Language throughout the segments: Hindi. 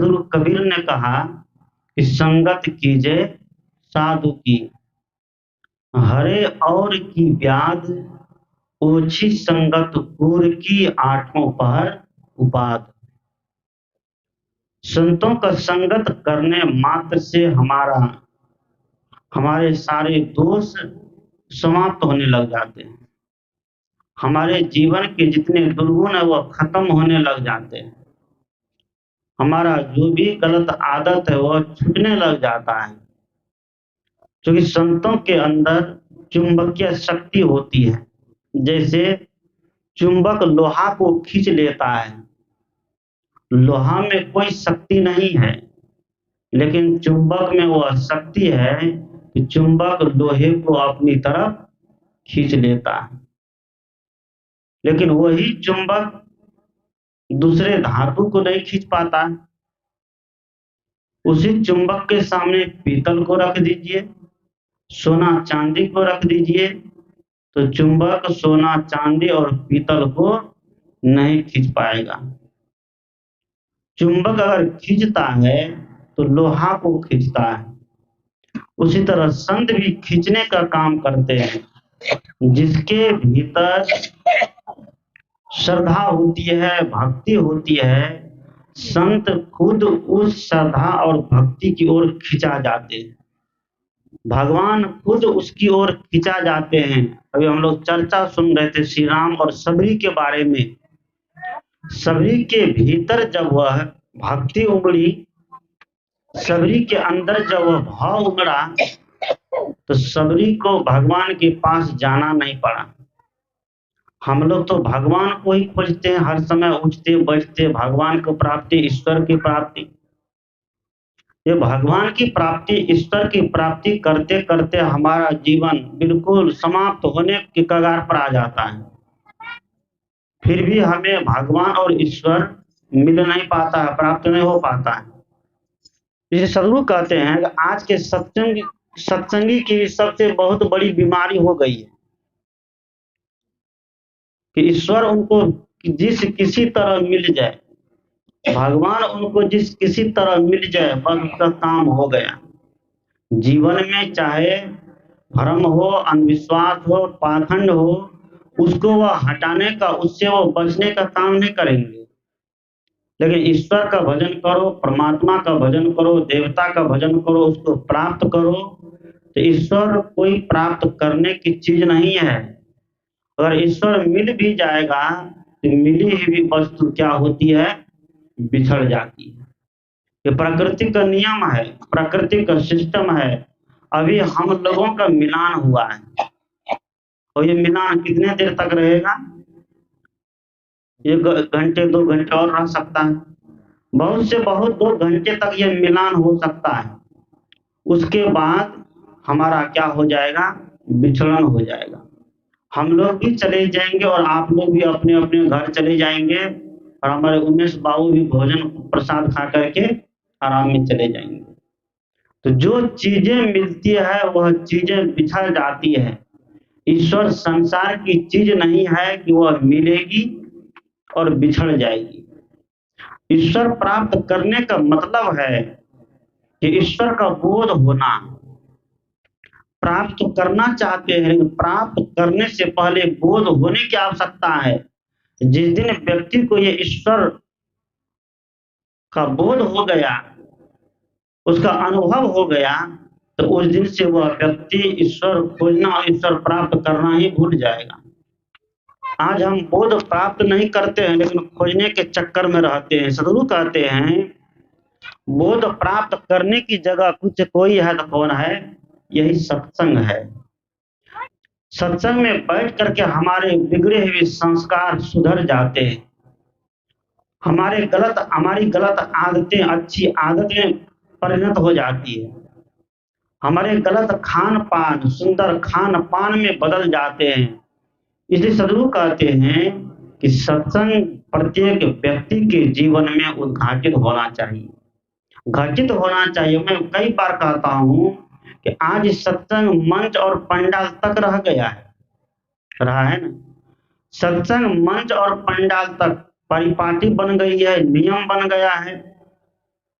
सदगुरु कबीर ने कहा कि संगत कीजे साधु की, हरे और की व्याध, ओछी संगत गुर की, आठों पहर उपाद। संतों का संगत करने मात्र से हमारे सारे दोष समाप्त होने लग जाते हैं। हमारे जीवन के जितने दुर्गुण है वह खत्म होने लग जाते हैं। हमारा जो भी गलत आदत है वह छूटने लग जाता है, क्योंकि संतों के अंदर चुंबकीय शक्ति होती है। जैसे चुंबक लोहा को खींच लेता है, लोहा में कोई शक्ति नहीं है, लेकिन चुंबक में वह शक्ति है कि चुंबक लोहे को अपनी तरफ खींच लेता है। लेकिन वही चुंबक दूसरे धातु को नहीं खींच पाता है। उसी चुंबक के सामने पीतल को रख दीजिए, सोना चांदी को रख दीजिए, तो चुंबक सोना चांदी और पीतल को नहीं खींच पाएगा। चुंबक अगर खींचता है तो लोहा को खींचता है। उसी तरह संत भी खींचने का काम करते हैं। जिसके भीतर श्रद्धा होती है, भक्ति होती है, संत खुद उस श्रद्धा और भक्ति की ओर खिंचा जाते हैं। भगवान खुद उसकी ओर खिंचा जाते हैं। अभी हम लोग चर्चा सुन रहे थे श्री राम और सबरी के बारे में। सबरी के भीतर जब वह भक्ति उमड़ी, सबरी के अंदर जब वह भाव उमड़ा, तो सबरी को भगवान के पास जाना नहीं पड़ा। हम लोग तो भगवान को ही खोजते हैं, हर समय उठते बैठते भगवान को प्राप्ति, ईश्वर की प्राप्ति। ये भगवान की प्राप्ति, ईश्वर की प्राप्ति करते करते हमारा जीवन बिल्कुल समाप्त होने के कगार पर आ जाता है। फिर भी हमें भगवान और ईश्वर मिल नहीं पाता है, प्राप्त नहीं हो पाता है। इसे सदगुरु कहते हैं कि आज के सत्संगी की सबसे बहुत बड़ी बीमारी हो गई है कि ईश्वर उनको जिस किसी तरह मिल जाए, भगवान उनको जिस किसी तरह मिल जाए, बस उसका काम हो गया। जीवन में चाहे भ्रम हो, अंधविश्वास हो, पाखंड हो, उसको वह हटाने का, उससे वो बचने का काम नहीं करेंगे। लेकिन ईश्वर का भजन करो, परमात्मा का भजन करो, देवता का भजन करो, उसको प्राप्त करो। तो ईश्वर कोई प्राप्त करने की चीज नहीं है। अगर ईश्वर मिल भी जाएगा तो मिली हुई वस्तु क्या होती है? बिछड़ जाती है। ये प्रकृति का नियम है, प्रकृति का सिस्टम है। अभी हम लोगों का मिलान हुआ है और ये मिलान कितने देर तक रहेगा? ये घंटे 2 घंटे और रह सकता है, बहुत से बहुत 2 घंटे तक ये मिलान हो सकता है। उसके बाद हमारा क्या हो जाएगा? विछड़न हो जाएगा। हम लोग भी चले जाएंगे और आप लोग भी अपने अपने घर चले जाएंगे और हमारे उमेश बाबू भी भोजन प्रसाद खा करके आराम में चले जाएंगे। तो जो चीजें मिलती है वह चीजें बिछड़ जाती है। ईश्वर संसार की चीज नहीं है कि वह मिलेगी और बिछड़ जाएगी। ईश्वर प्राप्त करने का मतलब है कि ईश्वर का बोध होना। प्राप्त करना चाहते हैं, लेकिन प्राप्त करने से पहले बोध होने की आवश्यकता है। जिस दिन व्यक्ति को ये ईश्वर का बोध हो गया, उसका अनुभव हो गया, तो उस दिन से वह व्यक्ति ईश्वर खोजना और ईश्वर प्राप्त करना ही भूल जाएगा। आज हम बोध प्राप्त नहीं करते हैं, लेकिन खोजने के चक्कर में रहते हैं। सदगुरु कहते हैं बोध प्राप्त करने की जगह कुछ कोई है तो कौन है? यही सत्संग है। सत्संग में बैठ करके हमारे बिगड़े हुए संस्कार सुधर जाते हैं। हमारी गलत आदतें अच्छी आदतें परिणत हो जाती है। हमारे गलत खान पान सुंदर खान पान में बदल जाते हैं। इसलिए सदगुरु कहते हैं कि सत्संग प्रत्येक व्यक्ति के जीवन में उद्घाटित होना चाहिए, घटित होना चाहिए। मैं कई बार कहता हूं कि आज सत्संग मंच और पंडाल तक रह गया है, रहा है ना। सत्संग मंच और पंडाल तक परिपाटी बन गई है, नियम बन गया है।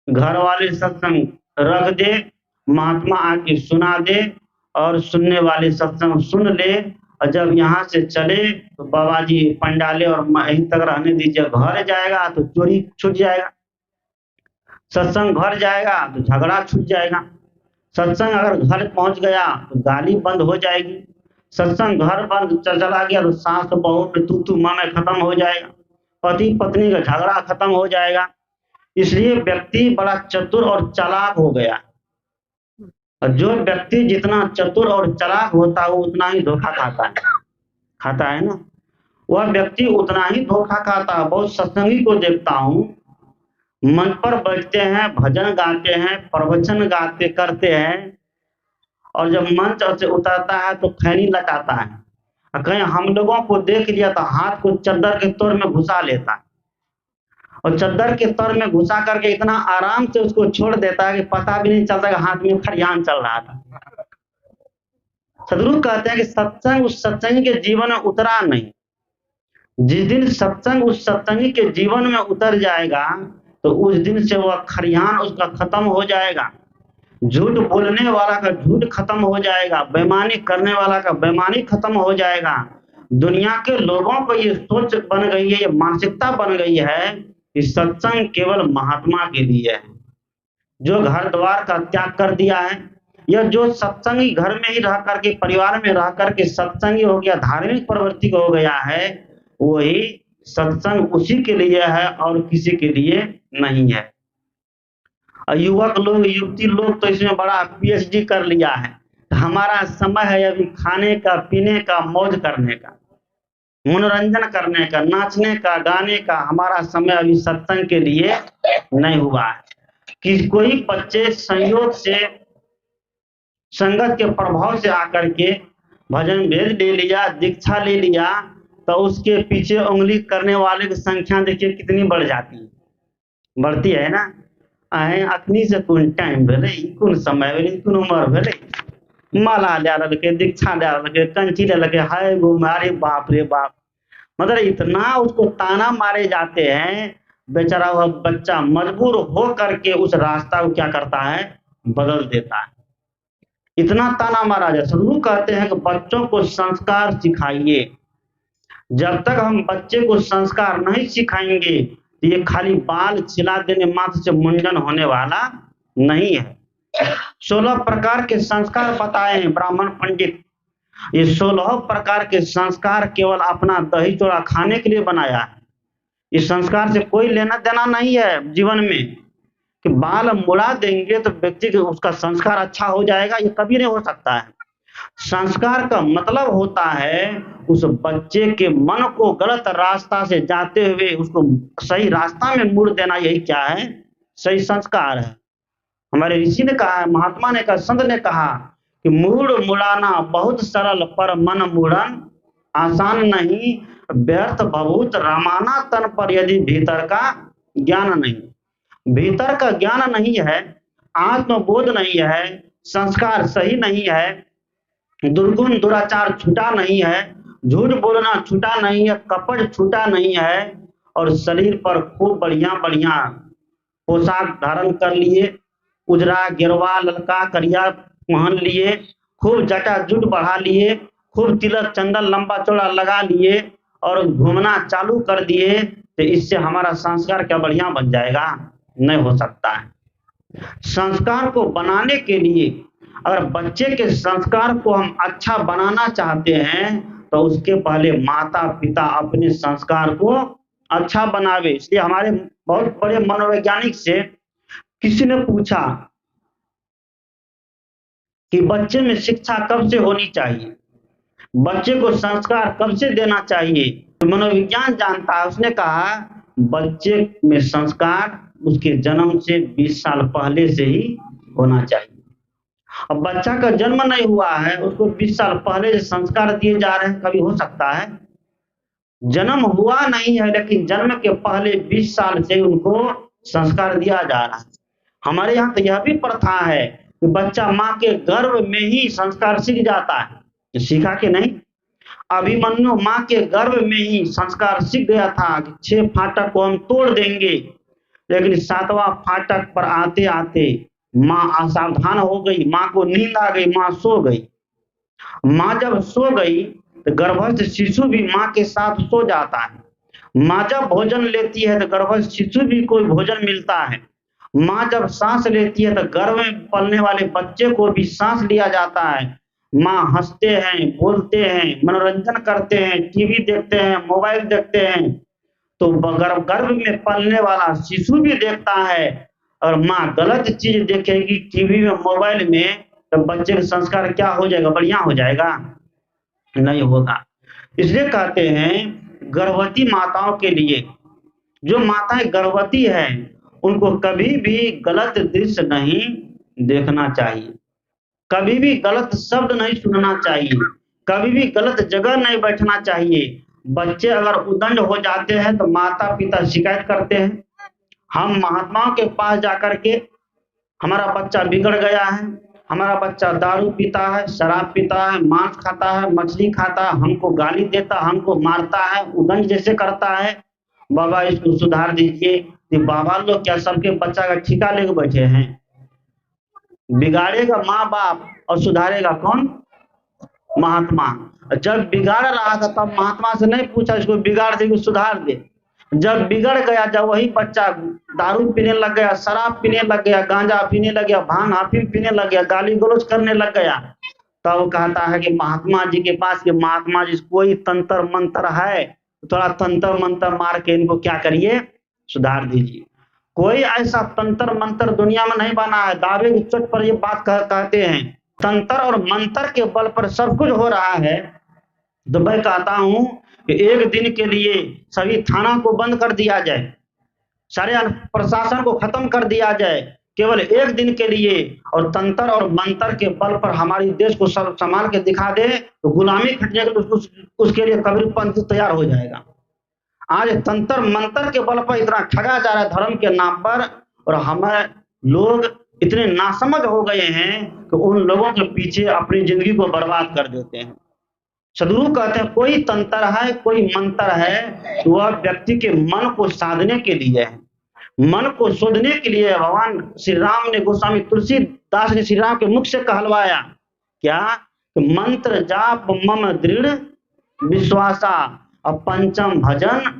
घर वाले सत्संग रख दे, महात्मा आके सुना दे और सुनने वाले सत्संग सुन ले, और जब यहाँ से चले तो बाबा जी पंडाले और यहीं तक रहने दीजिए, घर जाएगा तो चोरी छूट जाएगा, सत्संग घर जाएगा तो झगड़ा छूट जाएगा, सत्संग अगर घर पहुंच गया तो गाली बंद हो जाएगी, सत्संग घर बंद चला गया तो सास बहू में तू में खत्म हो जाएगा, पति पत्नी का झगड़ा खत्म हो जाएगा। इसलिए व्यक्ति बड़ा चतुर और चालाक हो गया, और जो व्यक्ति जितना चतुर और चालाक होता है वो उतना ही धोखा खाता है ना, वह व्यक्ति उतना ही धोखा खाता है। बहुत सत्संगी को देखता हूँ, मंच पर बैठते हैं, भजन गाते हैं, प्रवचन गाते करते हैं, और जब मंच से उतरता है तो खैनी लटाता है, कहीं हम लोगों को देख लिया तो हाथ को चद्दर के तौर में घुसा लेता है, और चद्दर के तर में घुसा करके इतना आराम से उसको छोड़ देता है कि पता भी नहीं चलता कि हाथ में खरियान चल रहा था। सदगुरु कहते हैं कि सत्संग उस सत्संगी के जीवन में उतरा नहीं, जिस दिन सत्संग उस सत्संगी के जीवन में उतर जाएगा तो उस दिन से वह खरियान उसका खत्म हो जाएगा, झूठ बोलने वाला का झूठ खत्म हो जाएगा, बेईमानी करने वाला का बेईमानी खत्म हो जाएगा। दुनिया के लोगों को ये सोच बन गई है, ये मानसिकता बन गई है कि सत्संग केवल महात्मा के लिए है, जो घर द्वार का त्याग कर दिया है, या जो सत्संगी घर में ही रह करके परिवार में रह करके सत्संगी हो गया, धार्मिक प्रवृत्ति हो गया है, वही सत्संग उसी के लिए है और किसी के लिए नहीं है। युवक लोग युवती लोग तो इसमें बड़ा पीएचडी कर लिया है, हमारा समय है अभी खाने का, पीने का, मौज करने का, मनोरंजन करने का, नाचने का, गाने का, हमारा समय अभी सत्संग के लिए नहीं हुआ है। कि कोई बच्चे संयोग से संगत के प्रभाव से आकर के भजन भेद ले लिया, दीक्षा ले लिया, तो उसके पीछे उंगली करने वाले की संख्या देखिए कितनी बढ़ जाती है, बढ़ती है ना। अखनी से कौन टाइम भेले, कौन समय भेले, कौन उम्र भेले, माला ले लगे, दीक्षा ले लगे, कंची ले लगे, हाय गो मारे बाप रे बाप, मतलब इतना उसको ताना मारे जाते हैं, बेचारा वह बच्चा मजबूर हो करके उस रास्ता को क्या करता है, बदल देता है। इतना ताना मारा जाए। सदगुरु कहते हैं कि बच्चों को संस्कार सिखाइए, जब तक हम बच्चे को संस्कार नहीं सिखाएंगे तो ये खाली बाल छिला देने मात्र से मुंडन होने वाला नहीं है। 16 प्रकार के संस्कार बताए हैं ब्राह्मण पंडित, ये 16 प्रकार के संस्कार केवल अपना दही चूड़ा खाने के लिए बनाया है। इस संस्कार से कोई लेना देना नहीं है जीवन में, कि बाल मुड़ा देंगे तो व्यक्ति के उसका संस्कार अच्छा हो जाएगा, ये कभी नहीं हो सकता है। संस्कार का मतलब होता है उस बच्चे के मन को गलत रास्ता से जाते हुए उसको सही रास्ता में मोड़ देना, यही क्या है, सही संस्कार है। हमारे ऋषि ने कहा है, महात्मा ने कहा, संत ने कहा कि मूड मुड़ाना बहुत सरल पर मन मुड़न आसान नहीं, व्यर्थ भभूत रमाना तन पर यदि भीतर का ज्ञान नहीं। भीतर का ज्ञान नहीं है, आत्मबोध नहीं है, संस्कार सही नहीं है, दुर्गुण दुराचार छूटा नहीं है, झूठ बोलना छूटा नहीं है, कपट छूटा नहीं है, और शरीर पर खूब बढ़िया बढ़िया पोशाक धारण कर लिए, उजरा गिरवा ललका करिया पहन लिए, खूब जटा जुट बढ़ा लिए, खूब तिलक चंदन लंबा चौड़ा लगा लिए और घूमना चालू कर दिए, तो इससे हमारा संस्कार क्या बढ़िया बन जाएगा, नहीं हो सकता है। संस्कार को बनाने के लिए, अगर बच्चे के संस्कार को हम अच्छा बनाना चाहते हैं तो उसके पहले माता पिता अपने संस्कार को अच्छा बनावे। इसलिए हमारे बहुत बड़े मनोवैज्ञानिक से किसी ने पूछा कि बच्चे में शिक्षा कब से होनी चाहिए, बच्चे को संस्कार कब से देना चाहिए, तो मनोविज्ञान जानता है। उसने कहा बच्चे में संस्कार उसके जन्म से 20 साल पहले से ही होना चाहिए। अब बच्चा का जन्म नहीं हुआ है, उसको 20 साल पहले से संस्कार दिए जा रहे हैं, कभी हो सकता है? जन्म हुआ नहीं है लेकिन जन्म के पहले 20 साल से उनको संस्कार दिया जा रहा है। हमारे यहाँ तो यह भी प्रथा है कि बच्चा माँ के गर्भ में ही संस्कार सीख जाता है, सीखा कि नहीं? अभिमन्यु माँ के गर्भ में ही संस्कार सीख गया था कि 6 फाटक को हम तोड़ देंगे, लेकिन सातवां फाटक पर आते आते माँ असावधान हो गई, माँ को नींद आ गई, माँ सो गई। माँ जब सो गई तो गर्भस्थ शिशु भी माँ के साथ सो जाता है। माँ जब भोजन लेती है तो गर्भस्थ शिशु भी कोई भोजन मिलता है। माँ जब सांस लेती है तो गर्भ में पलने वाले बच्चे को भी सांस लिया जाता है। माँ हंसते हैं, बोलते हैं, मनोरंजन करते हैं, टीवी देखते हैं, मोबाइल देखते हैं, तो गर्भ में पलने वाला शिशु भी देखता है। और माँ गलत चीज देखेगी टीवी में, मोबाइल में, तो बच्चे का संस्कार क्या हो जाएगा? बढ़िया हो जाएगा? नहीं होगा। इसलिए कहते हैं गर्भवती माताओं के लिए, जो माताएं गर्भवती है उनको कभी भी गलत दृश्य नहीं देखना चाहिए, कभी भी गलत शब्द नहीं सुनना चाहिए, कभी भी गलत जगह नहीं बैठना चाहिए। बच्चे अगर उदंड हो जाते हैं तो माता पिता शिकायत करते हैं। हम महात्माओं के पास जाकर के हमारा बच्चा बिगड़ गया है, हमारा बच्चा दारू पीता है, शराब पीता है, मांस खाता है, मछली खाता है, हमको गाली देता, हमको मारता है, उदंड जैसे करता है, बाबा इसको सुधार दीजिए। तो बाबा लोग क्या सबके बच्चा का ठिका लेके बैठे हैं? बिगाड़ेगा माँ बाप और सुधारेगा कौन? महात्मा। जब बिगाड़ रहा था तब महात्मा से नहीं पूछा इसको बिगाड़ दे, सुधार दे। जब बिगड़ गया, जब वही बच्चा दारू पीने लग गया, शराब पीने लग गया, गांजा पीने लग गया, भांग अफीम पीने लग गया, गाली गलौज करने लग गया, तब कहता है कि महात्मा जी के पास कि महात्मा जी कोई तंत्र मंत्र है, थोड़ा तंत्र मंत्र मार के इनको क्या करिए, सुधार दीजिए। कोई ऐसा तंत्र मंत्र दुनिया में नहीं बना है। दावे की चोट पर ये बात कहते हैं तंत्र और मंत्र के बल पर सब कुछ हो रहा है। तो मैं कहता हूं कि एक दिन के लिए सभी थाना को बंद कर दिया जाए, सारे प्रशासन को खत्म कर दिया जाए, केवल एक दिन के लिए, और तंत्र और मंत्र के बल पर हमारे देश को सब संभाल के दिखा दे, तो गुलामी खटने के उसके लिए कबीरपंथी तैयार हो जाएगा। आज तंत्र मंत्र के बल पर इतना ठगा जा रहा है धर्म के नाम पर, और हमारे लोग इतने नासमझ हो गए हैं कि उन लोगों के पीछे अपनी जिंदगी को बर्बाद कर देते हैं। सदगुरु कहते हैं कोई तंत्र है, कोई मंत्र है, तो वह व्यक्ति के मन को साधने के लिए है, मन को शोधने के लिए। भगवान श्री राम ने, गोस्वामी तुलसीदास ने श्री राम के मुख से कहलवाया क्या? मंत्र जाप मम दृढ़ विश्वासा, और पंचम भजन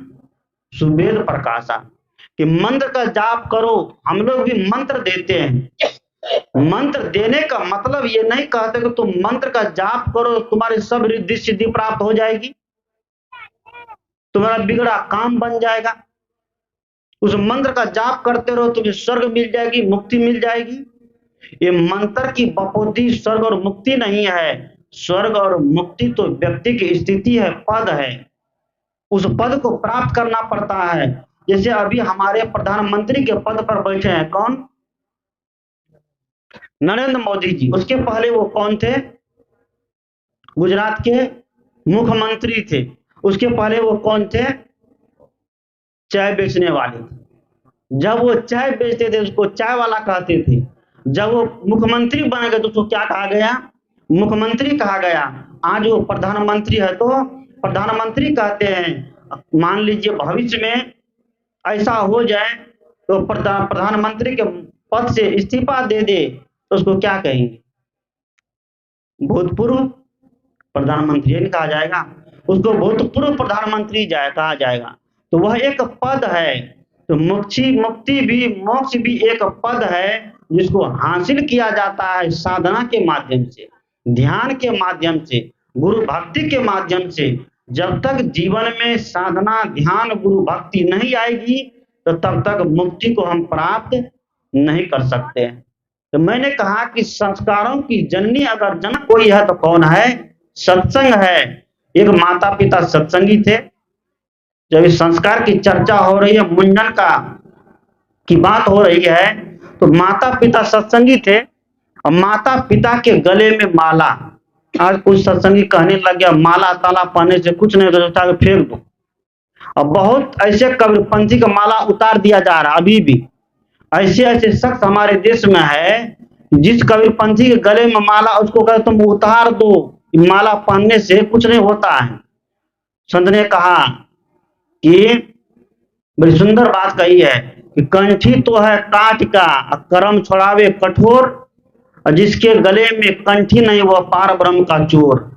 सुवेद प्रकाशा, कि मंत्र का जाप करो। हम लोग भी मंत्र देते हैं। मंत्र देने का मतलब ये नहीं कहते कि तुम मंत्र का जाप करो तुम्हारी सब रिद्धि सिद्धि प्राप्त हो जाएगी, तुम्हारा बिगड़ा काम बन जाएगा। उस मंत्र का जाप करते रहो, तुम्हें स्वर्ग मिल जाएगी, मुक्ति मिल जाएगी। ये मंत्र की बपोती स्वर्ग और मुक्ति नहीं है। स्वर्ग और मुक्ति तो व्यक्ति की स्थिति है, पद है, उस पद को प्राप्त करना पड़ता है। जैसे अभी हमारे प्रधानमंत्री के पद पर बैठे हैं कौन? नरेंद्र मोदी जी। उसके पहले वो कौन थे? गुजरात के मुख्यमंत्री थे। उसके पहले वो कौन थे? चाय बेचने वाले थे। जब वो चाय बेचते थे उसको चाय वाला कहते थे। जब वो मुख्यमंत्री बन गए तो उसको क्या कहा गया? मुख्यमंत्री कहा गया। आज वो प्रधानमंत्री है तो प्रधानमंत्री कहते हैं। मान लीजिए भविष्य में ऐसा हो जाए तो प्रधानमंत्री के पद से इस्तीफा दे दे तो उसको क्या कहेंगे? भूतपूर्व प्रधानमंत्री नहीं कहा जाएगा, उसको भूतपूर्व प्रधानमंत्री कहा जाएगा। तो वह एक पद है। तो मुक्ति भी, मोक्ष भी एक पद है जिसको हासिल किया जाता है साधना के माध्यम से, ध्यान के माध्यम से, गुरु भक्ति के माध्यम से। जब तक जीवन में साधना, ध्यान, गुरु भक्ति नहीं आएगी तो तब तक मुक्ति को हम प्राप्त नहीं कर सकते। तो मैंने कहा कि संस्कारों की जननी अगर जनक कोई है तो कौन है? सत्संग है। एक माता पिता सत्संगी थे। जब इस संस्कार की चर्चा हो रही है, मुंडन की बात हो रही है, तो माता पिता सत्संगी थे और माता पिता के गले में माला। आज कुछ सत्संगी कहने लग गया माला ताला पहनने से कुछ नहीं होता, फेंक दो। और बहुत ऐसे कबीरपंथी का माला उतार दिया जा रहा। अभी भी ऐसे ऐसे शख्स हमारे देश में है, जिस कबीरपंथी के गले में माला, उसको कहते तुम उतार दो, माला पहनने से कुछ नहीं होता है। संत ने कहा कि बड़ी सुंदर बात कही है कि कंठी तो है काठ का कर्म छुड़ावे कठोर, और जिसके गले में कंठी नहीं वह पार ब्रह्म का चोर।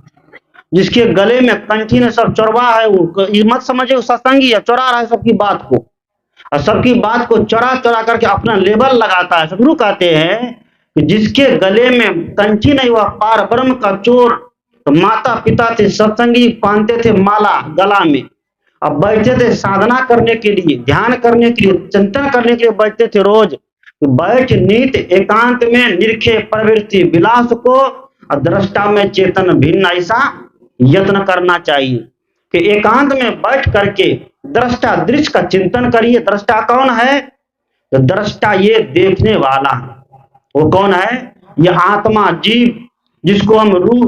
जिसके गले में कंठी ने सब चोरवा है, वो ये मत समझे वो सत्संगी है, चोरा रहा है सबकी बात को, और सबकी बात को चोरा चोरा करके अपना लेबल लगाता है। सदगुरु कहते हैं कि जिसके गले में कंठी नहीं वह पार ब्रह्म का चोर। तो माता पिता थे सत्संगी, पहनते थे माला गला में, अब बैठे थे साधना करने के लिए, ध्यान करने के लिए, चिंतन करने के लिए बैठते थे रोज। बैठ नीत एकांत में निरखे प्रवृत्ति विलास को, और दृष्टा में चेतन भिन्न, ऐसा यत्न करना चाहिए कि एकांत में बैठ करके दृष्टा दृश्य का चिंतन करिए। दृष्टा कौन है? तो दृष्टा ये देखने वाला, वो कौन है? ये आत्मा जीव, जिसको हम रूह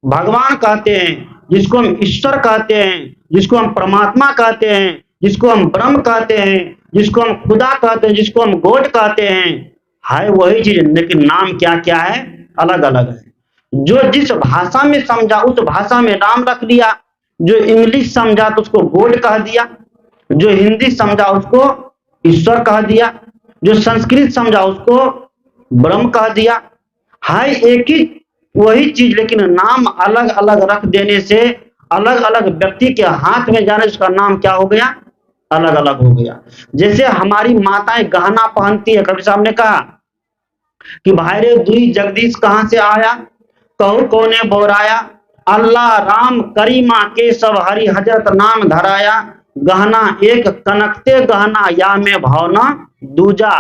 भगवान कहते हैं, जिसको हम ईश्वर कहते हैं, जिसको हम परमात्मा कहते हैं, जिसको हम ब्रह्म कहते हैं, जिसको हम खुदा कहते हैं, जिसको हम गॉड कहते हैं, है वही चीज, लेकिन नाम क्या क्या है? अलग अलग है। जो जिस भाषा में समझा उस भाषा में नाम रख दिया। जो इंग्लिश समझा तो उसको गॉड कह दिया, जो हिंदी समझा उसको ईश्वर कह दिया, जो संस्कृत समझा उसको ब्रह्म कह दिया। है एक ही वही चीज, लेकिन नाम अलग अलग रख देने से, अलग अलग व्यक्ति के हाथ में जाने से उसका नाम क्या हो गया? अलग अलग हो गया। जैसे हमारी माताएं गहना पहनती है, कबीर साहब ने कहा कि भाई रे दुई जगदीश कहां से आया, कहू कौने बोराया, अल्लाह राम करीमा के सब हरि हजरत नाम धराया, गहना एक कनकते गहना या में भावना दूजा।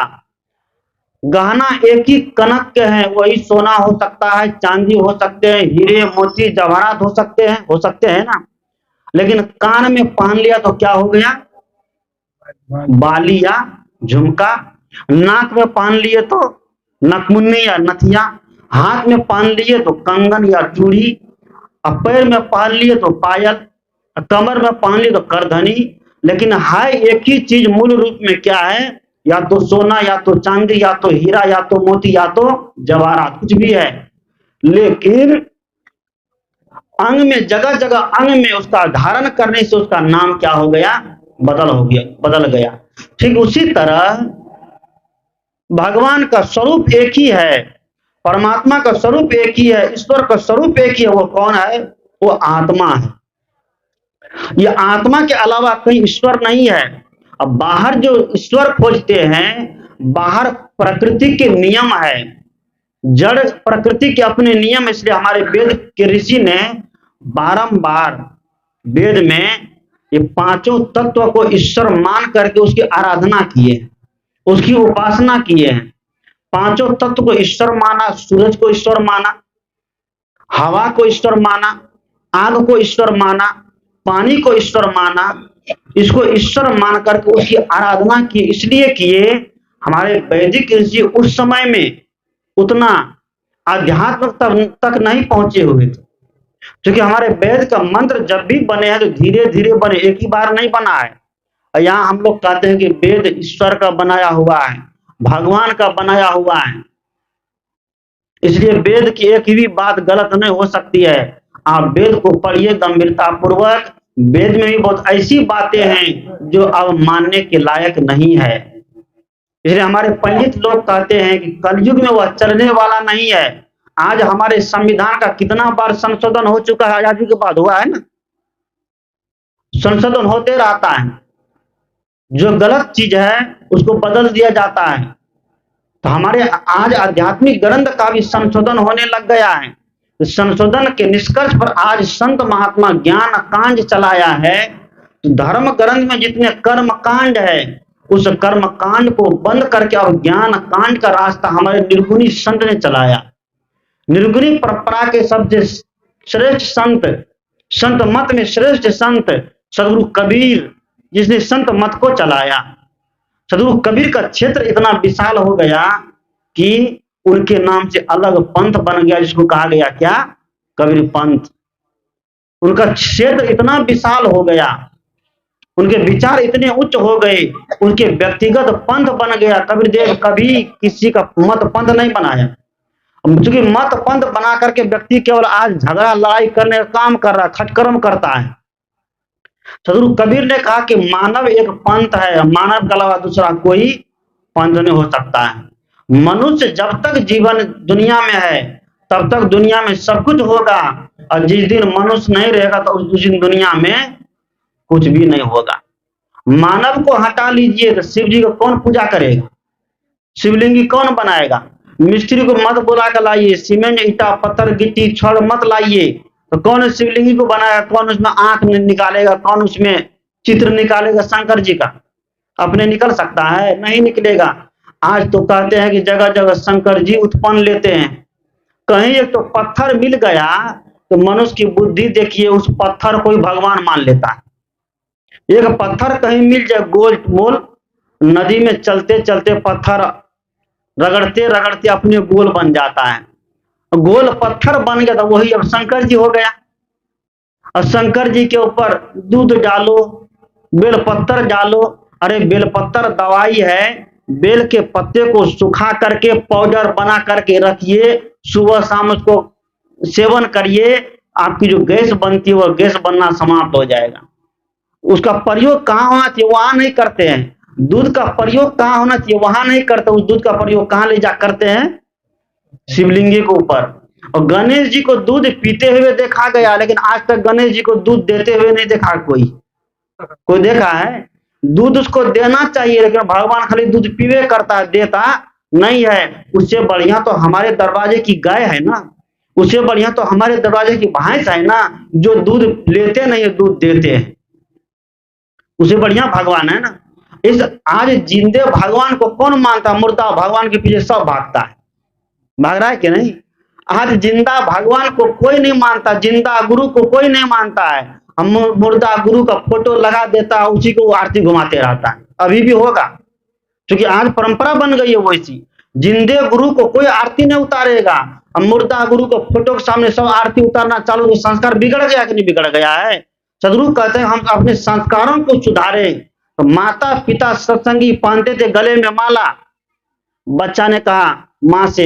गहना एक ही कनक के हैं, वही सोना हो सकता है, चांदी हो सकते हैं, हीरे मोती जवाहरात हो सकते हैं ना। लेकिन कान में पहन लिया तो क्या हो गया? बाली या झुमका। नाक में पहन लिए तो नकमुन्नी या नथिया, हाथ में पहन लिए तो कंगन या चूड़ी, और पैर में पहन लिए तो पायल, कमर में पहन लिए तो करधनी। लेकिन है एक ही चीज, मूल रूप में क्या है? या तो सोना, या तो चांदी, या तो हीरा, या तो मोती, या तो जवाहरात, कुछ भी है। लेकिन अंग में, जगह जगह अंग में उसका धारण करने से उसका नाम क्या हो गया? बदल गया। ठीक उसी तरह भगवान का स्वरूप एक ही है, परमात्मा का स्वरूप एक ही है, ईश्वर का स्वरूप एक ही है। वो कौन है? वो आत्मा है। ये आत्मा के अलावा कहीं ईश्वर नहीं है। अब बाहर जो ईश्वर खोजते हैं, बाहर प्रकृति के नियम है, जड़ प्रकृति के अपने नियम। इसलिए हमारे वेद के ऋषि ने बारंबार वेद में ये पांचों तत्व को ईश्वर मान करके उसकी आराधना किए, उसकी उपासना किए हैं। पांचों तत्व को ईश्वर माना, सूरज को ईश्वर माना, हवा को ईश्वर माना, आग को ईश्वर माना, पानी को ईश्वर माना। इसको ईश्वर मान करके उसकी आराधना की। इसलिए किए हमारे वैदिक ऋषि उस समय में उतना आध्यात्म तक नहीं पहुंचे हुए थे, क्योंकि हमारे वेद का मंत्र जब भी बने हैं तो धीरे धीरे बने, एक ही बार नहीं बना है। और यहाँ हम लोग कहते हैं कि वेद ईश्वर का बनाया हुआ है, भगवान का बनाया हुआ है। इसलिए वेद की एक भी बात गलत नहीं हो सकती है। आप वेद को पढ़िए गंभीरता पूर्वक। वेद में भी बहुत ऐसी बातें हैं जो अब मानने के लायक नहीं है। इसलिए हमारे पंडित लोग कहते हैं कि कलयुग में वह चलने वाला नहीं है। आज हमारे संविधान का कितना बार संशोधन हो चुका है, आजादी के बाद हुआ है ना, संशोधन होते रहता है। जो गलत चीज है उसको बदल दिया जाता है। तो हमारे आज आध्यात्मिक ग्रंथ का भी संशोधन होने लग गया है। तो संशोधन के निष्कर्ष पर आज संत महात्मा ज्ञान कांड चलाया है। तो धर्म ग्रंथ में जितने कर्म कांड है उस कर्म कांड को बंद करके अब ज्ञान कांड का रास्ता हमारे निर्गुणी संत ने चलाया। निर्गुणी परंपरा के सबसे श्रेष्ठ संत, संत मत में श्रेष्ठ संत सदगुरु कबीर, जिसने संत मत को चलाया। सदगुरु कबीर का क्षेत्र इतना विशाल हो गया कि उनके नाम से अलग पंथ बन गया, जिसको कहा गया क्या? कबीर पंथ। उनका क्षेत्र इतना विशाल हो गया, उनके विचार इतने उच्च हो गए, उनके व्यक्तिगत पंथ बन गया। कबीर देव कभी किसी का मत पंथ नहीं बनाया। क्योंकि मत पंथ बना करके व्यक्ति केवल आज झगड़ा लड़ाई करने का काम कर रहा है, खटकर्म करता है। सदगुरु कबीर ने कहा कि मानव एक पंथ है, मानव के अलावा दूसरा कोई पंथ नहीं हो सकता है। मनुष्य जब तक जीवन दुनिया में है तब तक दुनिया में सब कुछ होगा, और जिस दिन मनुष्य नहीं रहेगा तो उस दिन दुनिया में कुछ भी नहीं होगा। मानव को हटा लीजिए तो शिव जी को कौन पूजा करेगा, शिवलिंगी कौन बनाएगा? मिस्त्री को मत बुला कर लाइए, सीमेंट ईटा पत्थर गिट्टी छड़ मत लाइए, तो कौन शिवलिंगी को बनाएगा? कौन उसमें आंख निकालेगा, कौन उसमें चित्र निकालेगा शंकर जी का? अपने निकल सकता है? नहीं निकलेगा। आज तो कहते हैं कि जगह जगह शंकर जी उत्पन्न लेते हैं। कहीं एक तो पत्थर मिल गया तो मनुष्य की बुद्धि देखिए, उस पत्थर को ही भगवान मान लेता है। एक पत्थर कहीं मिल जाए गोल मोल, नदी में चलते चलते पत्थर रगड़ते रगड़ते अपने गोल बन जाता है। गोल पत्थर बन गया तो वही अब शंकर जी हो गया। और शंकर जी के ऊपर दूध डालो, बेलपत्तर डालो। अरे बेलपत्तर दवाई है, बेल के पत्ते को सुखा करके पाउडर बना करके रखिए, सुबह शाम उसको सेवन करिए, आपकी जो गैस बनती है वो गैस बनना समाप्त हो जाएगा। उसका प्रयोग कहाँ होना चाहिए, वहां नहीं करते हैं। दूध का प्रयोग कहाँ होना चाहिए, वहां नहीं करते। उस दूध का प्रयोग कहाँ ले जा करते हैं? शिवलिंगी के ऊपर। और गणेश जी को दूध पीते हुए देखा गया, लेकिन आज तक गणेश जी को दूध देते हुए नहीं देखा कोई देखा है? दूध उसको देना चाहिए, लेकिन भगवान खाली दूध पीवे करता है, देता नहीं है। उससे बढ़िया तो हमारे दरवाजे की गाय है ना, उससे बढ़िया तो हमारे दरवाजे की भैंस है ना, जो दूध लेते नहीं है दूध देते हैं। उससे बढ़िया भगवान है ना। इस आज जिंदे भगवान को कौन मानता? मुर्दा भगवान के पीछे सब भागता है। भाग रहा है कि नहीं? आज जिंदा भगवान को कोई नहीं मानता, जिंदा गुरु को कोई नहीं मानता है। हम मुर्दा गुरु का फोटो लगा देता है, उसी को आरती घुमाते रहता है। अभी भी होगा, क्योंकि आज परंपरा बन गई है वैसी। जिंदे गुरु को कोई आरती नहीं उतारेगा। हम मुर्दा गुरु को फोटो के सामने सब आरती उतारना चालू, तो संस्कार बिगड़ गया कि नहीं बिगड़ गया है? सदगुरु कहते हैं हम अपने संस्कारों को सुधारे। तो माता पिता सत्संगी पहनते थे गले में माला। बच्चा ने कहा माँ से,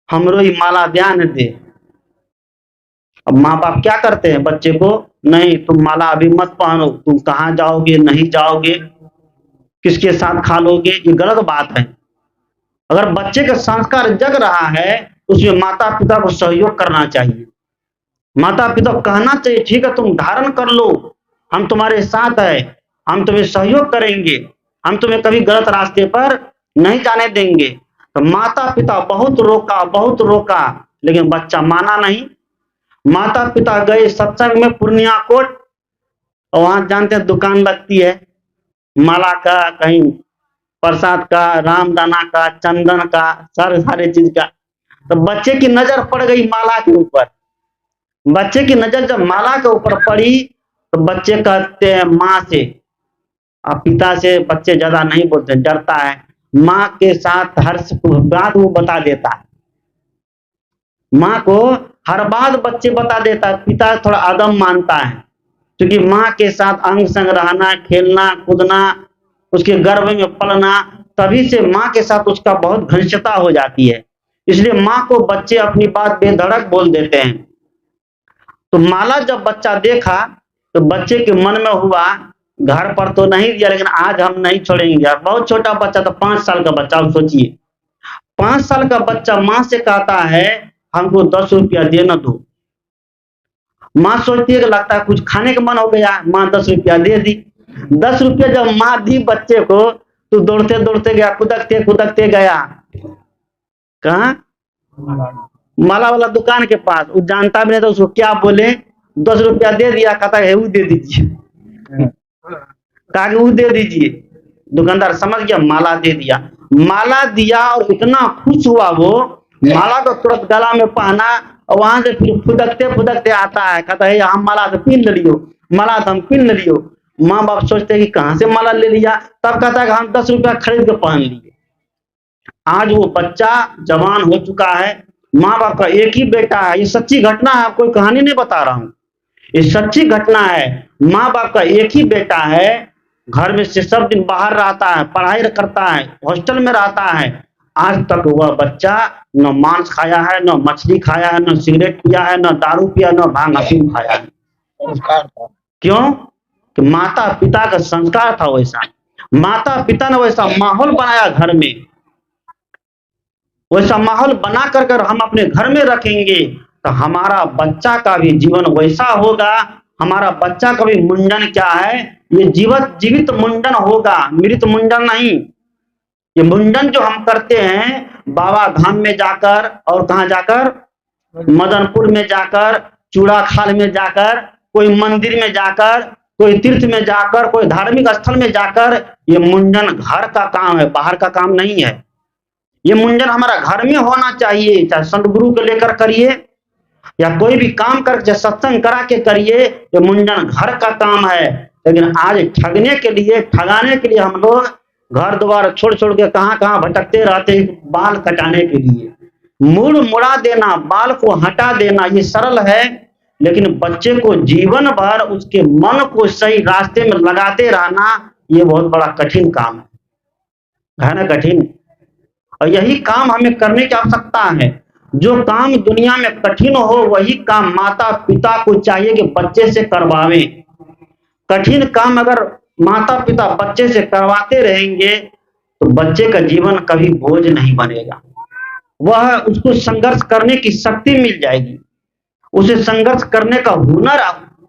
हमरो ही माला ध्यान दे। अब माँ बाप क्या करते हैं बच्चे को? नहीं तुम माला अभी मत पहनो, तुम कहाँ जाओगे, नहीं जाओगे, किसके साथ खा लोगे, ये गलत बात है। अगर बच्चे का संस्कार जग रहा है तो उसमें माता पिता को सहयोग करना चाहिए। माता पिता को कहना चाहिए ठीक है तुम धारण कर लो, हम तुम्हारे साथ है, हम तुम्हें सहयोग करेंगे, हम तुम्हें कभी गलत रास्ते पर नहीं जाने देंगे। तो माता पिता बहुत रोका, लेकिन बच्चा माना नहीं। माता पिता गए सत्संग में पूर्णिया कोट, और वहां जानते हैं दुकान लगती है माला का, कहीं प्रसाद का, रामदाना का, चंदन का, सारे चीज का। तो बच्चे की नजर पड़ गई माला के ऊपर। बच्चे की नजर जब माला के ऊपर पड़ी तो बच्चे कहते हैं माँ से, अब पिता से बच्चे ज्यादा नहीं बोलते, डरता है। माँ के साथ हर बात वो बता देता है, माँ को हर बात बच्चे बता देता है। पिता थोड़ा अदम मानता है, क्योंकि माँ के साथ अंग संग रहना, खेलना कूदना, उसके गर्भ में पलना, तभी से माँ के साथ उसका बहुत घनिष्ठता हो जाती है। इसलिए माँ को बच्चे अपनी बात बेधड़क बोल देते हैं। तो माला जब बच्चा देखा तो बच्चे के मन में हुआ, घर पर तो नहीं दिया लेकिन आज हम नहीं छोड़ेंगे। बहुत छोटा बच्चा था, 5 साल का बच्चा। आप सोचिए 5 साल का बच्चा माँ से कहता है हमको 10 रुपया देना दो। माँ सोचती है कि लगता है कुछ खाने का मन हो गया, माँ 10 रुपया दे दी। 10 रुपया जब माँ दी बच्चे को तो दौड़ते दौड़ते गया, कुदकते कुदकते गया कहा, माला वाला दुकान के पास। वो जानता भी नहीं था उसको क्या बोले। 10 रुपया दे दिया, कहता है वो दे दीजिए, कहा कि वो दे दीजिए। दुकानदार समझ गया, माला दे दिया। माला दिया और इतना खुश हुआ वो, माला को तुरंत गला में पहना, और वहां से फिर फुदकते फुदकते आता है, कहता है हम माला तो पीन लियो, माला तो हम पीन लियो। माँ बाप सोचते कि कहां से माला ले लिया, तब कहता है कि हम 10 रुपया खरीद के पहन लिए। आज वो बच्चा जवान हो चुका है, माँ बाप का एक ही बेटा है। ये सच्ची घटना है, कोई कहानी नहीं बता रहा हूँ, ये सच्ची घटना है। माँ बाप का एक ही बेटा है, घर में से सब दिन बाहर रहता है, पढ़ाई करता है, हॉस्टल में रहता है। आज तक वह बच्चा न मांस खाया है, न मछली खाया है, न सिगरेट पिया है, न दारू पिया, न भांग अफीम खाया है। क्यों? कि माता पिता का संस्कार था वैसा, माता पिता ने वैसा माहौल बनाया घर में, वैसा माहौल बना कर हम अपने घर में रखेंगे तो हमारा बच्चा का भी जीवन वैसा होगा। हमारा बच्चा का भी मुंडन क्या है, ये जीवित मुंडन होगा, मृत मुंडन नहीं। ये मुंडन जो हम करते हैं बाबा धाम में जाकर और कहाँ जाकर, मदनपुर में जाकर, चूड़ाखाल में जाकर, कोई मंदिर में जाकर, कोई तीर्थ में जाकर, कोई धार्मिक स्थल में जाकर, ये मुंडन घर का काम है, बाहर का काम नहीं है। ये मुंडन हमारा घर में होना चाहिए, चाहे संत गुरु को लेकर करिए या कोई भी काम कर, चाहे सत्संग करा के करिए, ये मुंडन घर का काम है। लेकिन आज ठगने के लिए, ठगाने के लिए हम लोग घर द्वार छोड़ छोड़ के कहाँ कहाँ भटकते रहते हैं बाल कटाने के लिए। मूल मुड़ा देना, बाल को हटा देना ये सरल है, लेकिन बच्चे को जीवन भर उसके मन को सही रास्ते में लगाते रहना ये बहुत बड़ा कठिन काम है ना, कठिन। और यही काम हमें करने की आवश्यकता है। जो काम दुनिया में कठिन हो वही काम माता पिता को चाहिए कि बच्चे से करवावे। कठिन काम अगर माता पिता बच्चे से करवाते रहेंगे तो बच्चे का जीवन कभी बोझ नहीं बनेगा, वह उसको संघर्ष करने की शक्ति मिल जाएगी, उसे संघर्ष करने का हुनर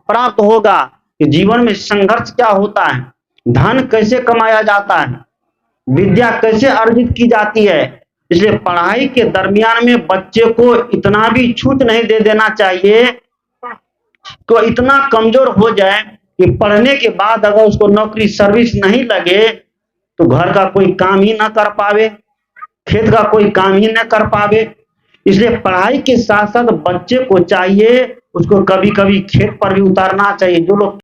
प्राप्त होगा कि जीवन में संघर्ष क्या होता है, धन कैसे कमाया जाता है, विद्या कैसे अर्जित की जाती है। इसलिए पढ़ाई के दरमियान में बच्चे को इतना भी छूट नहीं दे देना चाहिए कि इतना कमजोर हो जाए कि पढ़ने के बाद अगर उसको नौकरी सर्विस नहीं लगे तो घर का कोई काम ही ना कर पावे, खेत का कोई काम ही ना कर पावे। इसलिए पढ़ाई के साथ साथ बच्चे को चाहिए उसको कभी कभी खेत पर भी उतारना चाहिए। जो लोग